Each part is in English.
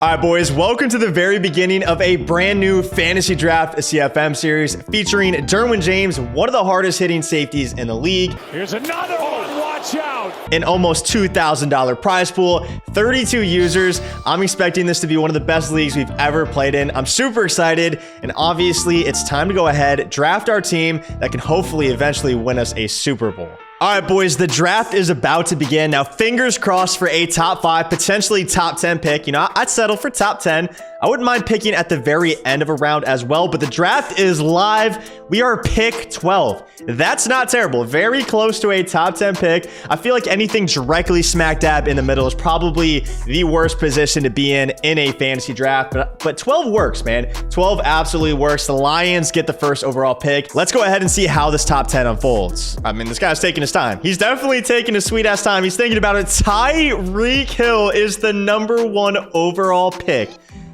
All right, boys, welcome to the very beginning of a brand new fantasy draft CFM series featuring Derwin James, one of the hardest hitting safeties in the league. Here's another one, watch out. An almost $2,000 prize pool, 32 users. I'm expecting this to be one of the best leagues we've ever played in. I'm super excited, and obviously it's time to go ahead, draft our team that can hopefully eventually win us a Super Bowl. All right, boys, the draft is about to begin. Now, fingers crossed for a top 5, potentially top 10 pick. You know, I'd settle for top 10. I wouldn't mind picking at the very end of a round as well, but the draft is live. We are pick 12. That's not terrible. Very close to a top 10 pick. I feel like anything directly smack dab in the middle is probably the worst position to be in a fantasy draft, but 12 works, man. 12 absolutely works. The Lions get the first overall pick. Let's go ahead and see how this top 10 unfolds. I mean, this guy's taking his time. He's definitely taking a sweet ass time. He's thinking about it. Tyreek Hill is the #1 overall pick.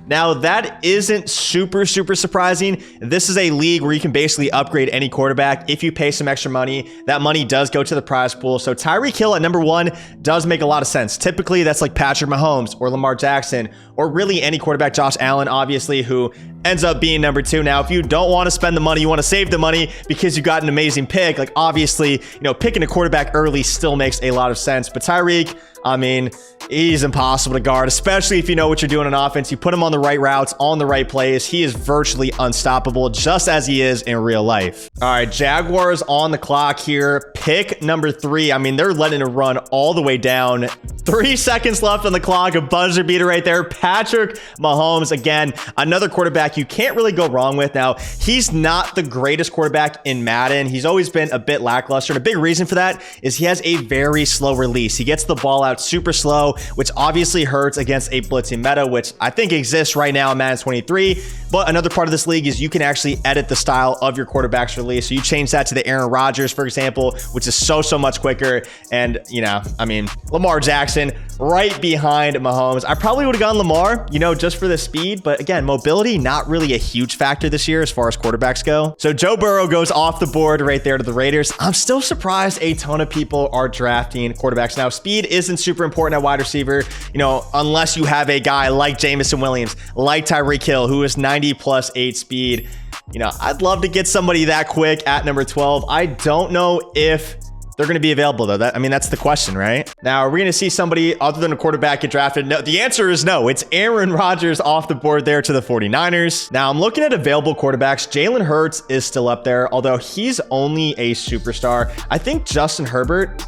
Now, that isn't super surprising. This is a league where you can basically upgrade any quarterback if you pay some extra money. That money does go to the prize pool. So Tyreek Hill at #1 does make a lot of sense. Typically, that's like Patrick Mahomes or Lamar Jackson or really any quarterback, Josh Allen, obviously, who ends up being #2. Now, if you don't want to spend the money, you want to save the money because you got an amazing pick, like obviously, you know, picking a quarterback early still makes a lot of sense. But Tyreek, I mean, he's impossible to guard, especially if you know what you're doing on offense. You put him on the right routes, on the right plays. He is virtually unstoppable, just as he is in real life. All right, Jaguars on the clock here. Pick #3. I mean, they're letting it run all the way down. 3 seconds left on the clock. A buzzer beater right there. Patrick Mahomes, again, another quarterback you can't really go wrong with. Now, he's not the greatest quarterback in Madden. He's always been a bit lackluster. And a big reason for that is he has a very slow release. He gets the ball out super slow, which obviously hurts against a blitzing meta, which I think exists right now in Madden 23. But another part of this league is you can actually edit the style of your quarterback's release. So you change that to the Aaron Rodgers, for example, which is so much quicker. And, you know, I mean, Lamar Jackson right behind Mahomes. I probably would have gone Lamar, you know, just for the speed. But again, mobility, not really a huge factor this year as far as quarterbacks go. So Joe Burrow goes off the board right there to the Raiders. I'm still surprised a ton of people are drafting quarterbacks. Now, speed isn't super important at wide receiver, you know, unless you have a guy like Jameson Williams, like Tyreek Hill, who is 90+8 speed. You know, I'd love to get somebody that quick at #12. I don't know if they're going to be available, though. I mean, that's the question, right? Now, are we going to see somebody other than a quarterback get drafted? No, the answer is no. It's Aaron Rodgers off the board there to the 49ers. Now, I'm looking at available quarterbacks. Jalen Hurts is still up there, although he's only a superstar. I think Justin Herbert.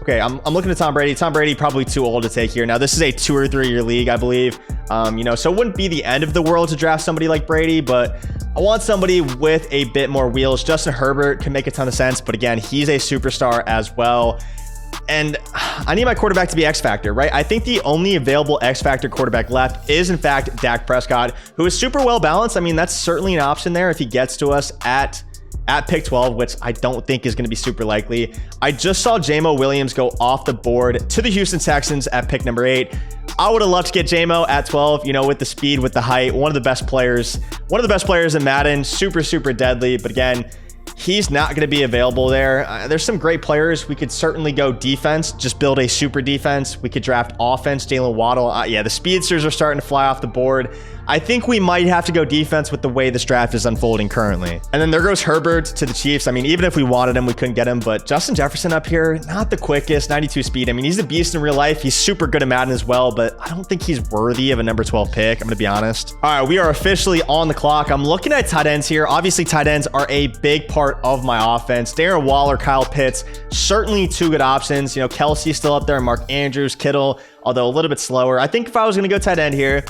Okay, I'm looking at Tom Brady. Tom Brady probably too old to take here. Now, this is a 2 or 3 year league, I believe. You know, so it wouldn't be the end of the world to draft somebody like Brady, but I want somebody with a bit more wheels. Justin Herbert can make a ton of sense, but again, he's a superstar as well. And I need my quarterback to be X Factor, right? I think the only available X Factor quarterback left is, in fact, Dak Prescott, who is super well balanced. I mean, that's certainly an option there if he gets to us at pick 12, which I don't think is going to be super likely. I just saw Jamo Williams go off the board to the Houston Texans at pick #8. I would have loved to get Jamo at 12, you know, with the speed, with the height, one of the best players in Madden, super deadly. But again, he's not going to be available there. There's some great players. We could certainly go defense, just build a super defense. We could draft offense, Jalen Waddle. Yeah, the speedsters are starting to fly off the board. I think we might have to go defense with the way this draft is unfolding currently. And then there goes Herbert to the Chiefs. I mean, even if we wanted him, we couldn't get him. But Justin Jefferson up here, not the quickest, 92 speed. I mean, he's a beast in real life. He's super good at Madden as well, but I don't think he's worthy of a #12 pick. I'm going to be honest. All right, we are officially on the clock. I'm looking at tight ends here. Obviously, tight ends are a big part of my offense. Darren Waller, Kyle Pitts, certainly 2 good options. You know, Kelsey's still up there, Mark Andrews, Kittle, although a little bit slower. I think if I was going to go tight end here,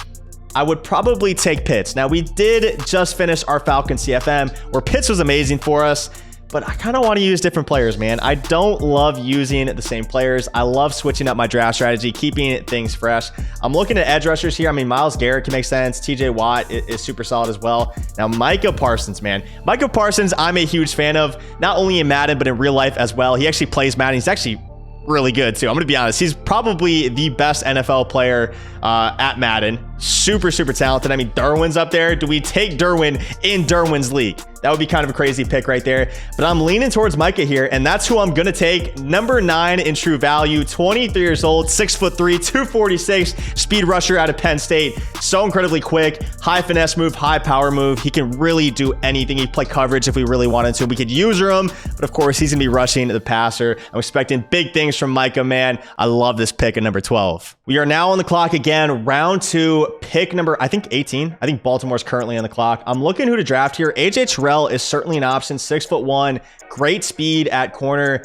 I would probably take Pitts. Now, we did just finish our Falcons CFM where Pitts was amazing for us, but I kind of want to use different players, man. I don't love using the same players. I love switching up my draft strategy, keeping things fresh. I'm looking at edge rushers here. I mean, Myles Garrett can make sense. TJ Watt is super solid as well. Now, Micah Parsons, man. Micah Parsons, I'm a huge fan of, not only in Madden, but in real life as well. He actually plays Madden. He's actually really good too. I'm gonna be honest, he's probably the best NFL player at Madden. Super talented. I mean, Derwin's up there. Do we take Derwin in Derwin's league? That would be kind of a crazy pick right there. But I'm leaning towards Micah here, and that's who I'm going to take. Number 9 in true value, 23 years old, 6'3", 246, speed rusher out of Penn State. So incredibly quick, high finesse move, high power move. He can really do anything. He can play coverage if we really wanted to. We could user him, but of course, he's going to be rushing the passer. I'm expecting big things from Micah, man. I love this pick at number 12. We are now on the clock again. Round 2, pick number, I think 18. I think Baltimore's currently on the clock. I'm looking who to draft here. AJ Terrell is certainly an option. 6'1", great speed at corner.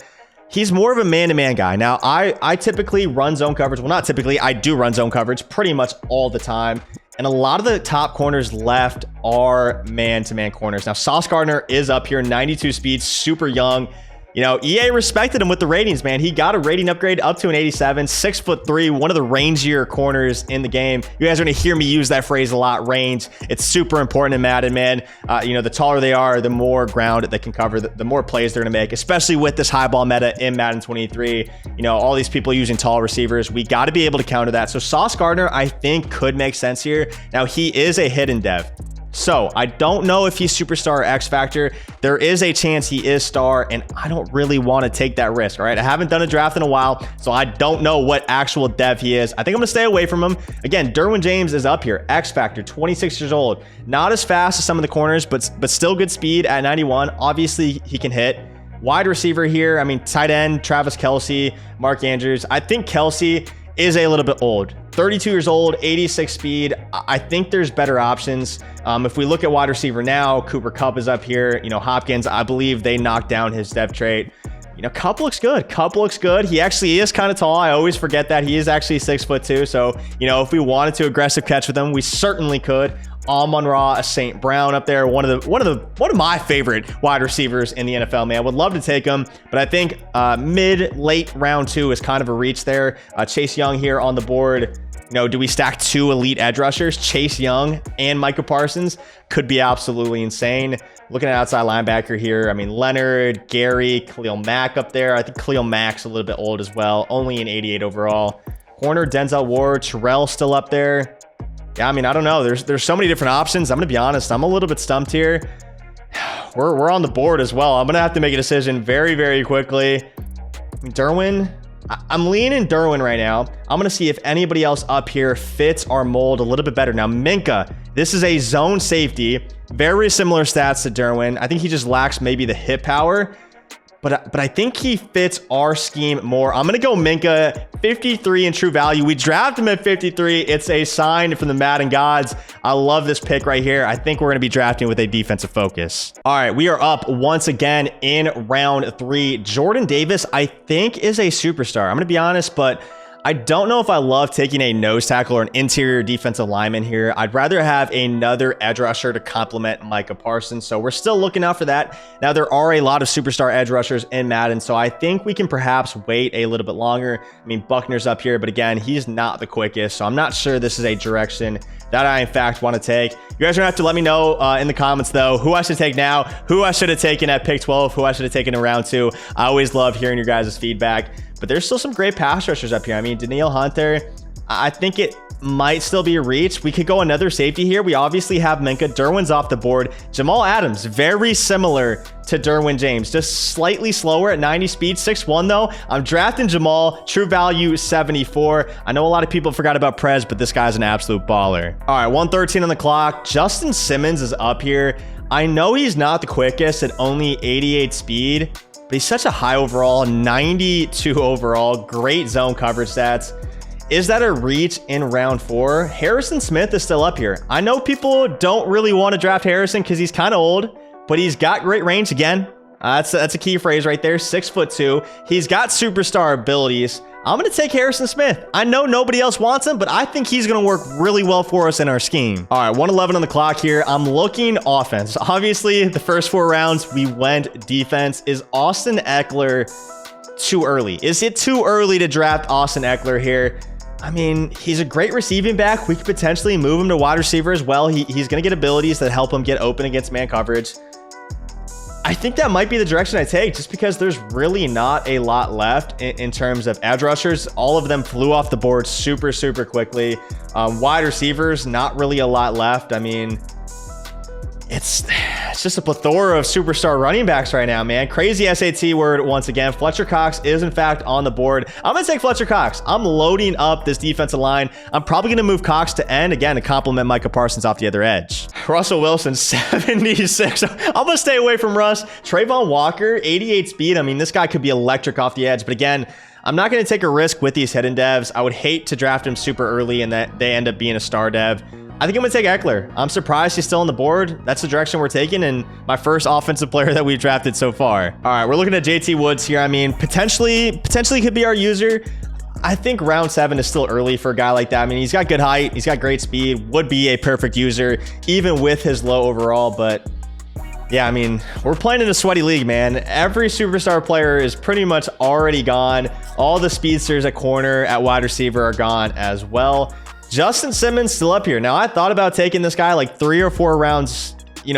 He's more of a man-to-man guy. Now, I typically run zone coverage. Well, not typically. I do run zone coverage pretty much all the time. And a lot of the top corners left are man-to-man corners. Now, Sauce Gardner is up here, 92 speed, super young. You know, EA respected him with the ratings, man. He got a rating upgrade up to an 87, 6'3", one of the rangier corners in the game. You guys are going to hear me use that phrase a lot, range. It's super important in Madden, man. You know, the taller they are, the more ground they can cover, the more plays they're going to make, especially with this high ball meta in Madden 23. You know, all these people using tall receivers. We got to be able to counter that. So Sauce Gardner, I think, could make sense here. Now, he is a hidden dev. So I don't know if he's superstar or X Factor. There is a chance he is star, and I don't really want to take that risk, all right? I haven't done a draft in a while, so I don't know what actual dev he is. I think I'm going to stay away from him. Again, DERWIN James is up here. X Factor, 26 years old. Not as fast as some of the corners, but still good speed at 91. Obviously, he can hit. Wide receiver here. I mean, tight end, Travis Kelce, Mark Andrews. I think Kelce is a little bit old. 32 years old, 86 speed. I think there's better options. If we look at wide receiver now, Cooper Kupp is up here. You know, Hopkins, I believe they knocked down his dev trait. You know, Kupp looks good. Kupp looks good. He actually is kind of tall. I always forget that. He is actually 6'2". So, you know, if we wanted to aggressive catch with him, we certainly could. Amon-Ra, a St. Brown up there, one of my favorite wide receivers in the NFL, man. Would love to take him, but I think late round 2 is kind of a reach there. Chase Young here on the board. You know, do we stack 2 elite edge rushers? Chase Young and Micah Parsons could be absolutely insane. Looking at outside linebacker here, I mean, Leonard, Gary, Khalil Mack up there. I think Khalil Mack's a little bit old as well, only an 88 overall. Corner, Denzel Ward, Terrell still up there. Yeah, I mean, I don't know. There's so many different options. I'm going to be honest. I'm a little bit stumped here. We're on the board as well. I'm going to have to make a decision very, very quickly. DERWIN. I'm leaning DERWIN right now. I'm going to see if anybody else up here fits our mold a little bit better. Now, Minka. This is a zone safety. Very similar stats to DERWIN. I think he just lacks maybe the hit power. But I think he fits our scheme more. I'm going to go Minka, 53 in true value. We drafted him at 53. It's a sign from the Madden gods. I love this pick right here. I think we're going to be drafting with a defensive focus. All right, we are up once again in round 3. Jordan Davis, I think, is a superstar. I'm going to be honest, but I don't know if I love taking a nose tackle or an interior defensive lineman here. I'd rather have another edge rusher to complement Micah Parsons. So we're still looking out for that. Now, there are a lot of superstar edge rushers in Madden, so I think we can perhaps wait a little bit longer. I mean, Buckner's up here, but again, he's not the quickest. So I'm not sure this is a direction that I, in fact, want to take. You guys are going to have to let me know in the comments, though, who I should take now, who I should have taken at pick 12, who I should have taken in round 2. I always love hearing your guys' feedback. But there's still some great pass rushers up here. I mean, Danielle Hunter, I think it might still be a reach. We could go another safety here. We obviously have Minka. DERWIN's off the board. Jamal Adams, very similar to DERWIN James, just slightly slower at 90 speed, 6'1", though. I'm drafting Jamal, true value 74. I know a lot of people forgot about Prez, but this guy's an absolute baller. All right, 113 on the clock. Justin Simmons is up here. I know he's not the quickest at only 88 speed, but he's such a high overall, 92 overall, great zone coverage stats. Is that a reach in round 4? Harrison Smith is still up here. I know people don't really want to draft Harrison because he's kind of old, but he's got great range again. That's a key phrase right there, 6'2". He's got superstar abilities. I'm going to take Harrison Smith. I know nobody else wants him, but I think he's going to work really well for us in our scheme. All right, 111 on the clock here. I'm looking offense. Obviously, the first 4 rounds, we went defense. Is Austin Eckler too early? Is it too early to draft Austin Eckler here? I mean, he's a great receiving back. We could potentially move him to wide receiver as well. He's going to get abilities that help him get open against man coverage. I think that might be the direction I take, just because there's really not a lot left in terms of edge rushers. All of them flew off the board super, super quickly. Wide receivers, not really a lot left. I mean, it's it's just a plethora of superstar running backs right now, man. Crazy SAT word once again. Fletcher Cox is in fact on the board. I'm gonna take Fletcher Cox. I'm loading up this defensive line. I'm probably gonna move Cox to end again to complement Micah Parsons off the other edge. Russell Wilson, 76. I'm gonna stay away from Russ. Trayvon Walker, 88 speed. I mean, this guy could be electric off the edge, but again, I'm not going to take a risk with these hidden devs. I would hate to draft him super early and that they end up being a star dev. I think I'm going to take Eckler. I'm surprised he's still on the board. That's the direction we're taking, and my first offensive player that we've drafted so far. All right, we're looking at JT Woods here. I mean, potentially could be our user. I think round 7 is still early for a guy like that. I mean, he's got good height. He's got great speed. Would be a perfect user, even with his low overall, but yeah, I mean, we're playing in a sweaty league, man. Every superstar player is pretty much already gone. All the speedsters at corner, at wide receiver are gone as well. Justin Simmons still up here. Now, I thought about taking this guy like 3 or 4 rounds,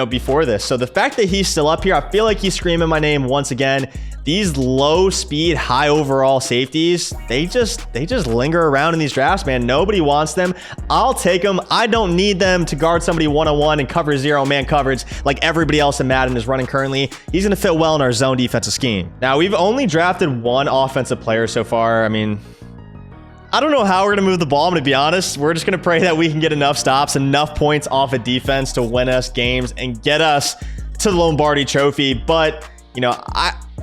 before this. So the fact that he's still up here, I feel like he's screaming my name once again. These low speed, high overall safeties, they just linger around in these drafts, man. Nobody wants them. I'll take them. I don't need them to guard somebody one-on-one and cover 0-man coverage like everybody else in Madden is running currently. He's going to fit well in our zone defensive scheme. Now, we've only drafted one offensive player so far. I mean, I don't know how we're going to move the ball, I'm going to be honest. We're just going to pray that we can get enough stops, enough points off of defense to win us games and get us to the Lombardi Trophy. But,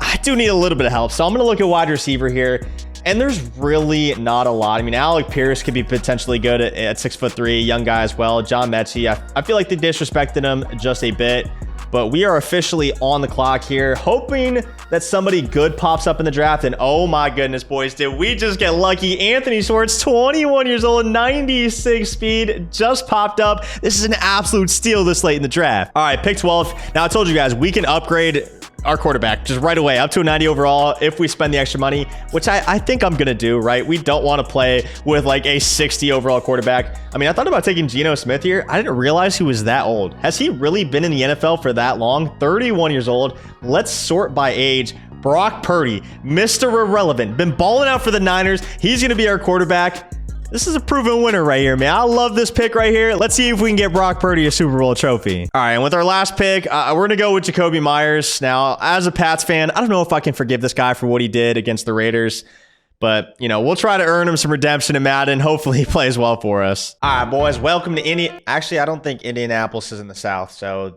I do need a little bit of help. So I'm going to look at wide receiver here. And there's really not a lot. I mean, Alec Pierce could be potentially good at 6'3", young guy as well. John Mechie, I feel like they disrespected him just a bit. But we are officially on the clock here, hoping that somebody good pops up in the draft. And oh my goodness, boys, did we just get lucky. Anthony Schwartz, 21 years old, 96 speed, just popped up. This is an absolute steal this late in the draft. All right, pick 12. Now, I told you guys, we can upgrade our quarterback just right away up to a 90 overall if we spend the extra money, which I think I'm gonna do, right? We don't want to play with like a 60 overall quarterback. I mean, I thought about taking Geno Smith here. I didn't realize he was that old. Has he really been in the NFL for that long? 31 years old. Let's sort by age. Brock Purdy, Mr. Irrelevant, been balling out for the Niners. He's gonna be our quarterback. This is a proven winner right here, man. I love this pick right here. Let's see if we can get Brock Purdy a Super Bowl trophy. All right, and with our last pick, we're going to go with Jacoby Myers. Now, as a Pats fan, I don't know if I can forgive this guy for what he did against the Raiders. But, we'll try to earn him some redemption in Madden. Hopefully, he plays well for us. All right, boys, welcome to Indy. Actually, I don't think Indianapolis is in the South, so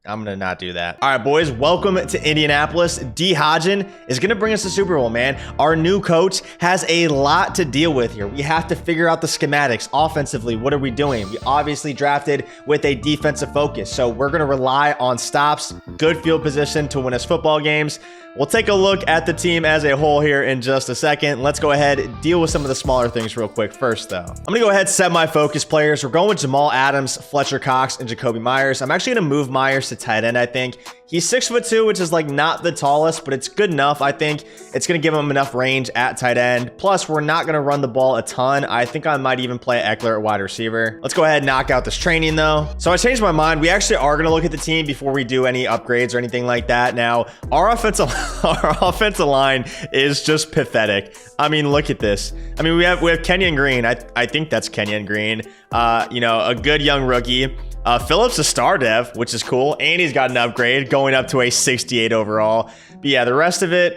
I'm going to not do that. All right, boys, welcome to Indianapolis. D. Hodgen is going to bring us the Super Bowl, man. Our new coach has a lot to deal with here. We have to figure out the schematics. Offensively, what are we doing? We obviously drafted with a defensive focus, so we're going to rely on stops, good field position to win us football games. We'll take a look at the team as a whole here in just a second. Let's go ahead and deal with some of the smaller things real quick first, though. I'm going to go ahead and set my focus players. We're going with Jamal Adams, Fletcher Cox, and Jacoby Myers. I'm actually going to move Myers to tight end, I think. He's 6'2", which is like not the tallest, but it's good enough. I think it's going to give him enough range at tight end. Plus, we're not going to run the ball a ton. I think I might even play Eckler at wide receiver. Let's go ahead and knock out this training, though. So I changed my mind. We actually are going to look at the team before we do any upgrades or anything like that. Now, our offensive line is just pathetic. I mean, look at this. I mean, we have Kenyon Green. I think that's Kenyon Green. A good young rookie. Phillips a star dev, which is cool, and he's got an upgrade going up to a 68 overall. But yeah, the rest of it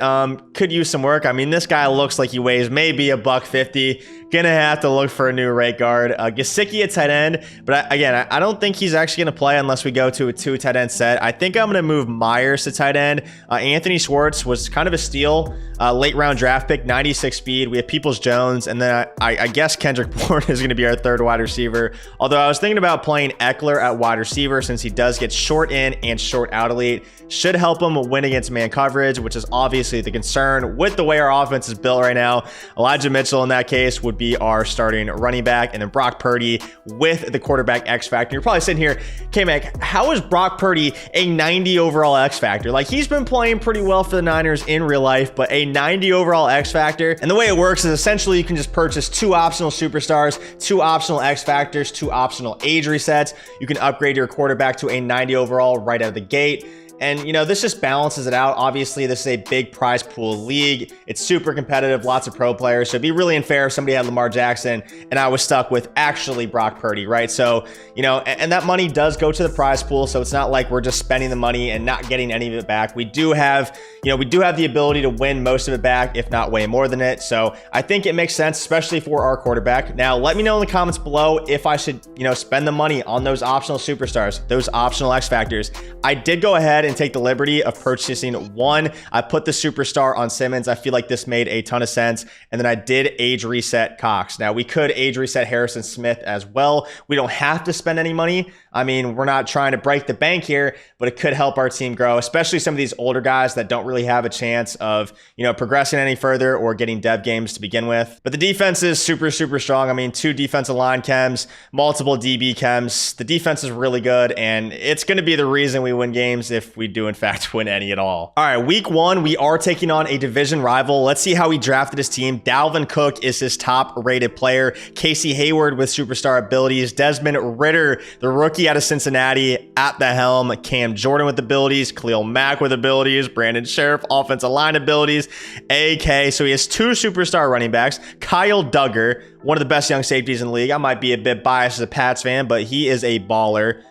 could use some work. I mean, this guy looks like he weighs maybe $150. Gonna have to look for a new right guard. Gesicki at tight end, but I don't think he's actually gonna play unless we go to a 2 tight end set. I think I'm gonna move Myers to tight end. Anthony Schwartz was kind of a steal, late round draft pick, 96 speed. We have Peoples-Jones, and then I guess Kendrick Bourne is gonna be our third wide receiver. Although I was thinking about playing Eckler at wide receiver since he does get short in and short out elite. Should help him win against man coverage, which is obviously the concern with the way our offense is built right now. Elijah Mitchell in that case would be our starting running back, and then Brock Purdy with the quarterback X factor. You're probably sitting here, K-Mac, how is Brock Purdy a 90 overall X factor? Like, he's been playing pretty well for the Niners in real life, but a 90 overall X factor. And the way it works is essentially you can just purchase 2 optional superstars, 2 optional X factors, 2 optional age resets. You can upgrade your quarterback to a 90 overall right out of the gate. And, you know, this just balances it out. Obviously, this is a big prize pool league. It's super competitive, lots of pro players. So it'd be really unfair if somebody had Lamar Jackson and I was stuck with actually Brock Purdy, right? So, you know, and that money does go to the prize pool. So it's not like we're just spending the money and not getting any of it back. We do have, you know, we do have the ability to win most of it back, if not way more than it. So I think it makes sense, especially for our quarterback. Now, let me know in the comments below if I should, you know, spend the money on those optional superstars, those optional X factors. I did go ahead and take the liberty of purchasing one. I put the superstar on Simmons. I feel like this made a ton of sense. And then I did age reset Cox. Now we could age reset Harrison Smith as well. We don't have to spend any money. I mean, we're not trying to break the bank here, but it could help our team grow, especially some of these older guys that don't really have a chance of, you know, progressing any further or getting dev games to begin with. But the defense is super, super strong. I mean, 2 defensive line chems, multiple DB chems. The defense is really good, and it's going to be the reason we win games if we do, in fact, win any at all. All right, week 1, we are taking on a division rival. Let's see how he drafted his team. Dalvin Cook is his top-rated player. Casey Hayward with superstar abilities. Desmond Ridder, the rookie out of Cincinnati, at the helm. Cam Jordan with abilities. Khalil Mack with abilities. Brandon Sheriff, offensive line abilities. AK, so he has 2 superstar running backs. Kyle Duggar, one of the best young safeties in the league. I might be a bit biased as a Pats fan, but he is a baller.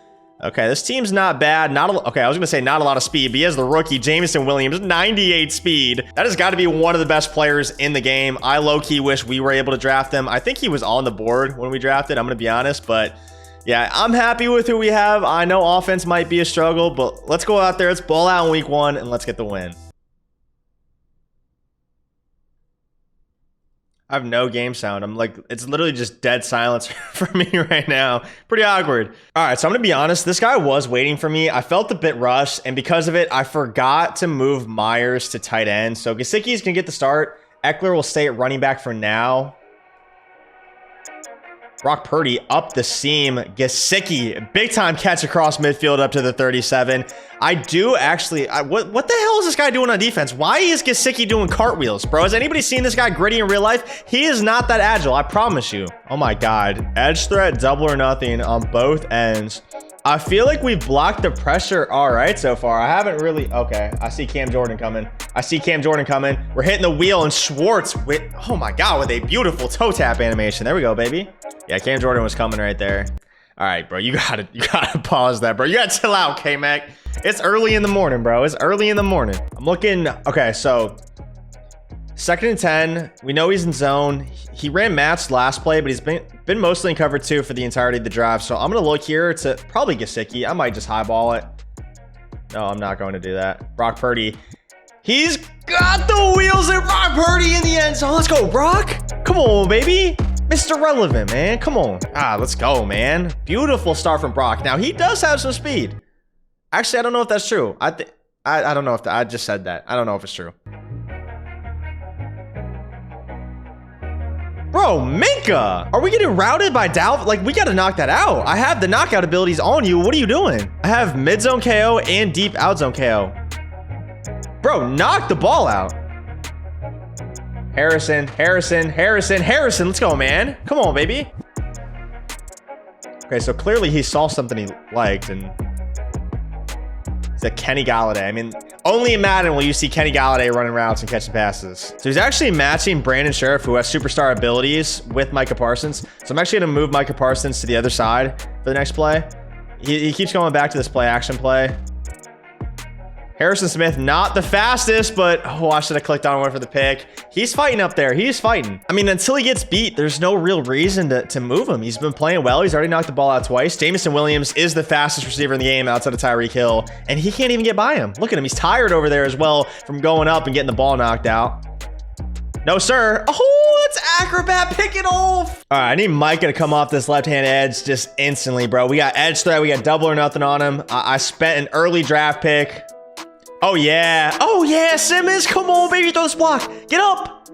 Okay, this team's not bad. Okay, I was going to say not a lot of speed, but he has the rookie, Jameson Williams, 98 speed. That has got to be one of the best players in the game. I low-key wish we were able to draft him. I think he was on the board when we drafted, I'm going to be honest, but yeah, I'm happy with who we have. I know offense might be a struggle, but let's go out there, let's ball out in week 1, and let's get the win. I have no game sound. I'm like, it's literally just dead silence for me right now. Pretty awkward. All right, so I'm gonna be honest. This guy was waiting for me. I felt a bit rushed, and because of it, I forgot to move Myers to tight end. So Gesicki's gonna get the start. Eckler will stay at running back for now. Brock Purdy up the seam. Gesicki, big time catch across midfield up to the 37. I do actually, what the hell is this guy doing on defense? Why is Gesicki doing cartwheels, bro? Has anybody seen this guy gritty in real life? He is not that agile, I promise you. Oh my God, edge threat, double or nothing on both ends. I feel like we've blocked the pressure all right so far. I haven't really, okay, I see Cam Jordan coming. I see Cam Jordan coming. We're hitting the wheel, and Schwartz with, oh my God, with a beautiful toe tap animation. There we go, baby. Yeah, Cam Jordan was coming right there. All right, bro, you gotta pause that, bro. You gotta chill out, K-Mac. It's early in the morning, bro. It's early in the morning. I'm looking, okay, so 2nd and 10. We know he's in zone. He ran matched last play, but he's been mostly in cover 2 for the entirety of the drive. So I'm gonna look here to probably Gesicki. I might just highball it. No, I'm not going to do that. Brock Purdy. He's got the wheels and Brock Purdy in the end zone. Let's go, Brock. Come on, baby. Mr. Relevant, man. Come on. Let's go, man. Beautiful start from Brock. Now, he does have some speed. Actually, I don't know if that's true. I don't know if I just said that. I don't know if it's true. Bro, Minka, are we getting routed by Dalvin? Like, we got to knock that out. I have the knockout abilities on you. What are you doing? I have mid-zone KO and deep out-zone KO. Bro, knock the ball out. Harrison. Let's go, man. Come on, baby. Okay, so clearly he saw something he liked, and it's a Kenny Galladay. I mean, only in Madden will you see Kenny Galladay running routes and catching passes. So he's actually matching Brandon Sheriff, who has superstar abilities, with Micah Parsons. So I'm actually going to move Micah Parsons to the other side for the next play. He keeps going back to this play action play. Harrison Smith, not the fastest, but oh, I should have clicked on one for the pick. He's fighting up there. He's fighting. I mean, until he gets beat, there's no real reason to move him. He's been playing well. He's already knocked the ball out twice. Jameson Williams is the fastest receiver in the game outside of Tyreek Hill, and he can't even get by him. Look at him. He's tired over there as well from going up and getting the ball knocked out. No, sir. Oh, it's Acrobat picking off. All right, I need Micah to come off this left-hand edge just instantly, bro. We got edge threat. We got double or nothing on him. I spent an early draft pick. Oh, yeah. Oh, yeah, Simmons. Come on, baby. Throw this block. Get up.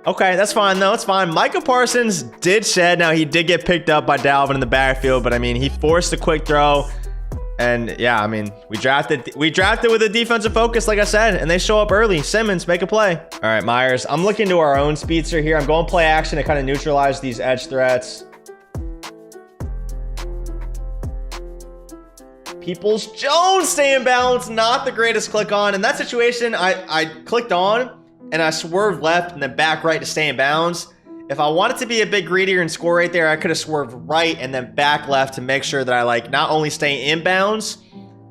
Okay, that's fine, though. It's fine. Micah Parsons did shed. Now, he did get picked up by Dalvin in the backfield, but, I mean, he forced a quick throw. And, yeah, I mean, we drafted with a defensive focus, like I said, and they show up early. Simmons, make a play. All right, Myers. I'm looking to our own speedster here. I'm going play action to kind of neutralize these edge threats. Peoples-Jones stay in bounds. Not the greatest click on. In that situation, I clicked on and I swerved left and then back right to stay in bounds. If I wanted to be a bit greedier and score right there, I could have swerved right and then back left to make sure that I like not only stay in bounds,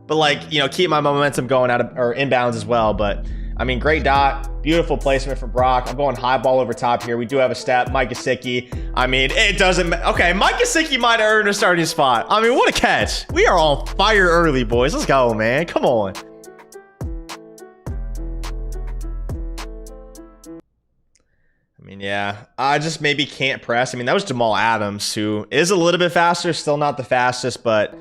but like, you know, keep my momentum going out of, or inbounds as well. But I mean, great dot, beautiful placement from Brock. I'm going high ball over top here. We do have a step, Mike Gesicki. I mean, it doesn't, okay, Mike Gesicki might have earned a starting spot. I mean, what a catch. We are on fire early, boys. Let's go, man. Come on. I mean, yeah, I just maybe can't press. I mean, that was Jamal Adams, who is a little bit faster, still not the fastest, but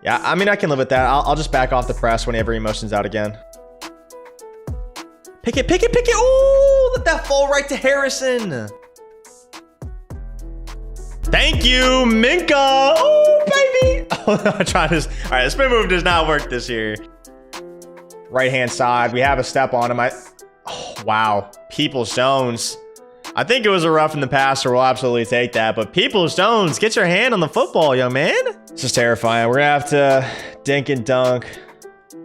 yeah, I mean, I can live with that. I'll just back off the press whenever he motions out again. Pick it, pick it, pick it. Ooh, let that fall right to Harrison. Thank you, Minka. Oh, baby. I'm trying to, all right, the spin move does not work this year. Right-hand side, we have a step on him. Oh, wow. Peoples-Jones. I think it was a rough in the passer. We'll absolutely take that. But Peoples-Jones, get your hand on the football, young man. This is terrifying. We're going to have to dink and dunk.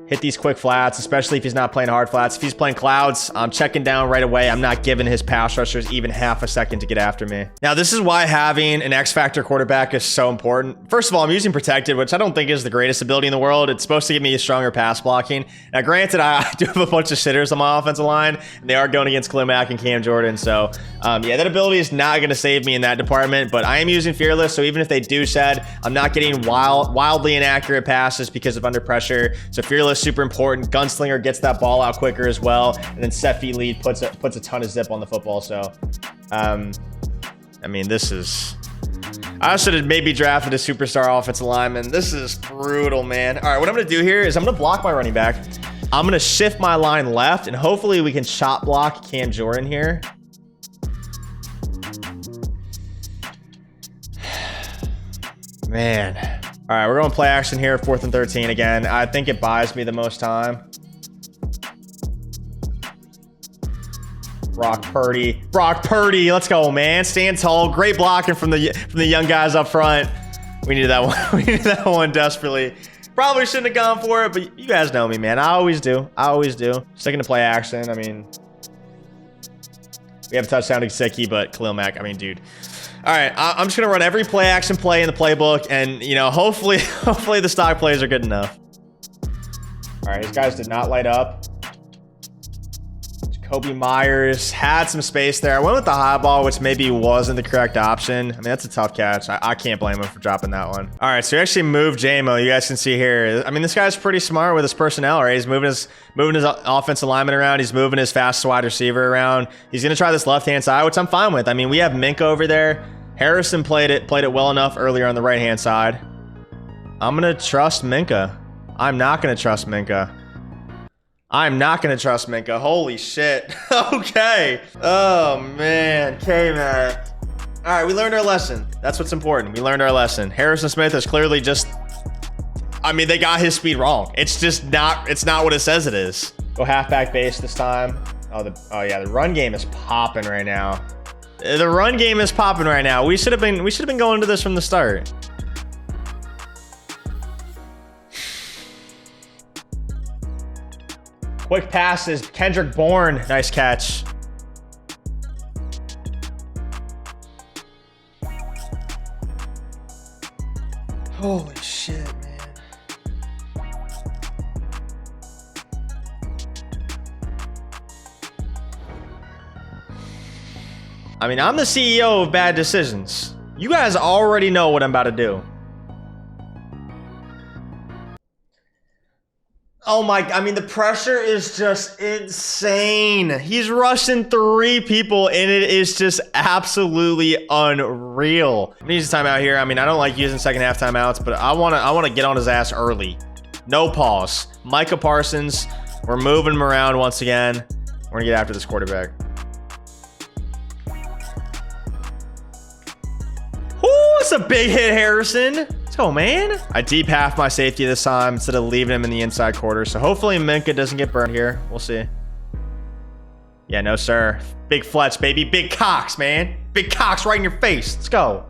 Hit these quick flats, especially if he's not playing hard flats. If he's playing clouds, I'm checking down right away. I'm not giving his pass rushers even half a second to get after me. Now, this is why having an X-Factor quarterback is so important. First of all, I'm using protected, which I don't think is the greatest ability in the world. It's supposed to give me a stronger pass blocking. Now, granted, I do have a bunch of sitters on my offensive line, and they are going against Khalil Mack and Cam Jordan. So, yeah, that ability is not going to save me in that department, but I am using Fearless. So even if they do shed, I'm not getting wildly inaccurate passes because of under pressure. So Fearless, super important. Gunslinger gets that ball out quicker as well, and then set feet lead puts a ton of zip on the football. So, I mean, this is. I should have maybe drafted a superstar offensive lineman. This is brutal, man. All right, what I'm gonna do here is I'm gonna block my running back. I'm gonna shift my line left, and hopefully we can shot block Cam Jordan here. Man. All right, we're going play action here, 4th and 13 again. I think it buys me the most time. Brock Purdy, let's go, man. Stand tall, great blocking from the young guys up front. We needed that one. We needed that one desperately. Probably shouldn't have gone for it, but you guys know me, man. I always do. Sticking to play action. I mean, we have a touchdown to Gesicki, but Khalil Mack. I mean, dude. All right, I'm just gonna run every play action play in the playbook, and you know, hopefully the stock plays are good enough. All right, these guys did not light up. Jacoby Myers had some space there. I went with the high ball, which maybe wasn't the correct option. I mean, that's a tough catch. I can't blame him for dropping that one. All right, so we actually moved JMO. You guys can see here. I mean, this guy's pretty smart with his personnel, right? He's moving his offensive lineman around. He's moving his fastest wide receiver around. He's gonna try this left-hand side, which I'm fine with. I mean, we have Minka over there. Harrison played it well enough earlier on the right-hand side. I'm gonna trust Minka. I'm not gonna trust Minka. Holy shit. Okay. Oh, man. K-Man. All right, we learned our lesson. That's what's important. We learned our lesson. Harrison Smith is clearly just... I mean, they got his speed wrong. It's just not... It's not what it says it is. Go halfback base this time. Oh yeah, the run game is popping right now. The run game is popping right now. We should have been going to this from the start. Quick passes, Kendrick Bourne, nice catch. Holy shit, man. I mean, I'm the CEO of bad decisions. You guys already know what I'm about to do. Oh my, I mean, the pressure is just insane. He's rushing 3 people and it is just absolutely unreal. He needs a timeout here. I mean, I don't like using second half timeouts, but I want to get on his ass early. No pause. Micah Parsons, we're moving him around once again. We're gonna get after this quarterback. Ooh, it's a big hit, Harrison. Let's go, man. I deep half my safety this time instead of leaving him in the inside quarter. So hopefully Minka doesn't get burned here. We'll see. Yeah, no, sir. Big Fletch, baby. Big Cox, man. Big Cox right in your face. Let's go.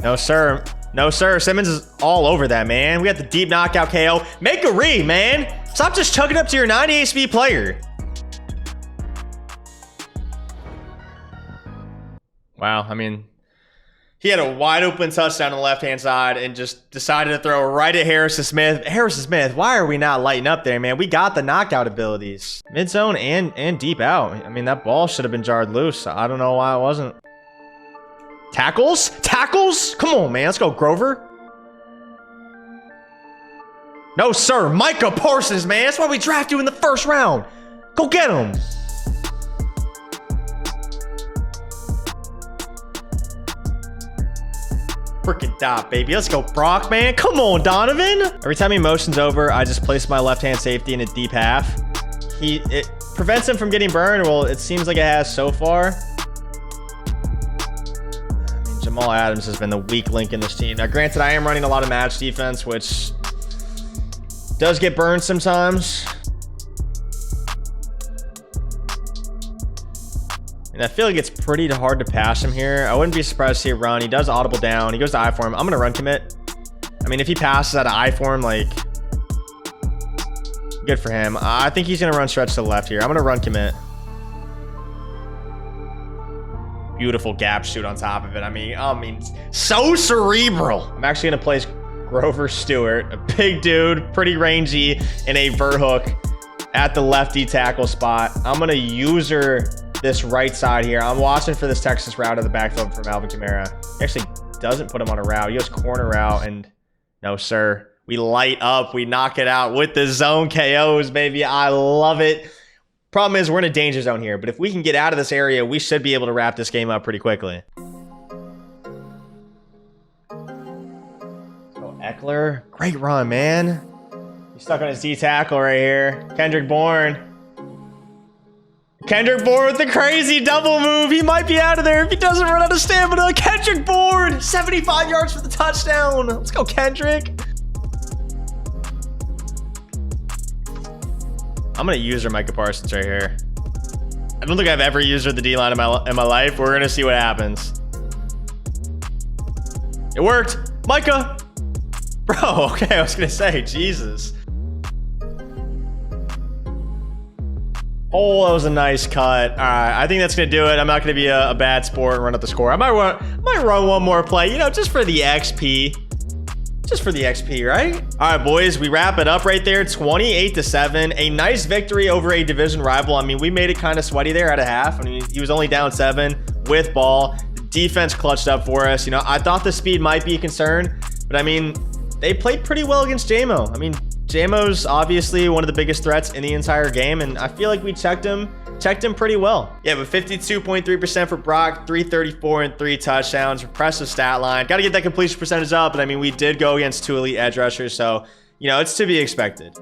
No, sir. No, sir. Simmons is all over that, man. We got the deep knockout KO. Make a read, man. Stop just chugging up to your 98 speed player. Wow, I mean, he had a wide open touchdown on the left-hand side and just decided to throw right at Harrison Smith. Harrison Smith, why are we not lighting up there, man? We got the knockout abilities. Mid-zone and deep out. I mean, that ball should have been jarred loose. I don't know why it wasn't. Tackles? Tackles? Come on, man. Let's go, Grover. No, sir. Micah Parsons, man. That's why we draft you in the first round. Go get him. Freaking dot, baby. Let's go, Brock, man. Come on, Donovan. Every time he motions over, I just place my left-hand safety in a deep half. It prevents him from getting burned. Well, it seems like it has so far. I mean, Jamal Adams has been the weak link in this team. Now, granted, I am running a lot of match defense, which does get burned sometimes. And I feel like it's pretty hard to pass him here. I wouldn't be surprised to see a run. He does audible down. He goes to I for him. I'm going to run commit. I mean, if he passes out of I for him, like, good for him. I think he's going to run stretch to the left here. I'm going to run commit. Beautiful gap shoot on top of it. I mean, so cerebral. I'm actually going to place Grover Stewart, a big dude, pretty rangy, in a vert hook at the lefty tackle spot. I'm going to user this right side here. I'm watching for this Texas route of the backfield from Alvin Kamara. He actually doesn't put him on a route. He goes corner route, and no, sir. We light up. We knock it out with the zone KOs, baby. I love it. Problem is, we're in a danger zone here, but if we can get out of this area, we should be able to wrap this game up pretty quickly. Oh, Eckler. Great run, man. He's stuck on his D tackle right here. Kendrick Bourne. Kendrick Bourne with the crazy double move. He might be out of there if he doesn't run out of stamina. Kendrick Bourne, 75 yards for the touchdown. Let's go, Kendrick. I'm going to user Micah Parsons right here. I don't think I've ever used the D-line in my life. We're going to see what happens. It worked. Micah. Bro, okay, I was going to say, Jesus. Oh, that was a nice cut. All right, I think that's going to do it. I'm not going to be a bad sport and run up the score. I might run one more play, you know, just for the XP. Just for the XP, right? All right, boys, we wrap it up right there. 28-7. A nice victory over a division rival. I mean, we made it kind of sweaty there at a half. I mean, he was only down 7 with ball. The defense clutched up for us. You know, I thought the speed might be a concern, but I mean, they played pretty well against JMO. I mean, JMO's obviously one of the biggest threats in the entire game, and I feel like we checked him pretty well. Yeah, but 52.3% for Brock, 334 and 3 touchdowns. Impressive stat line. Got to get that completion percentage up, but I mean, we did go against 2 elite edge rushers, so, you know, it's to be expected.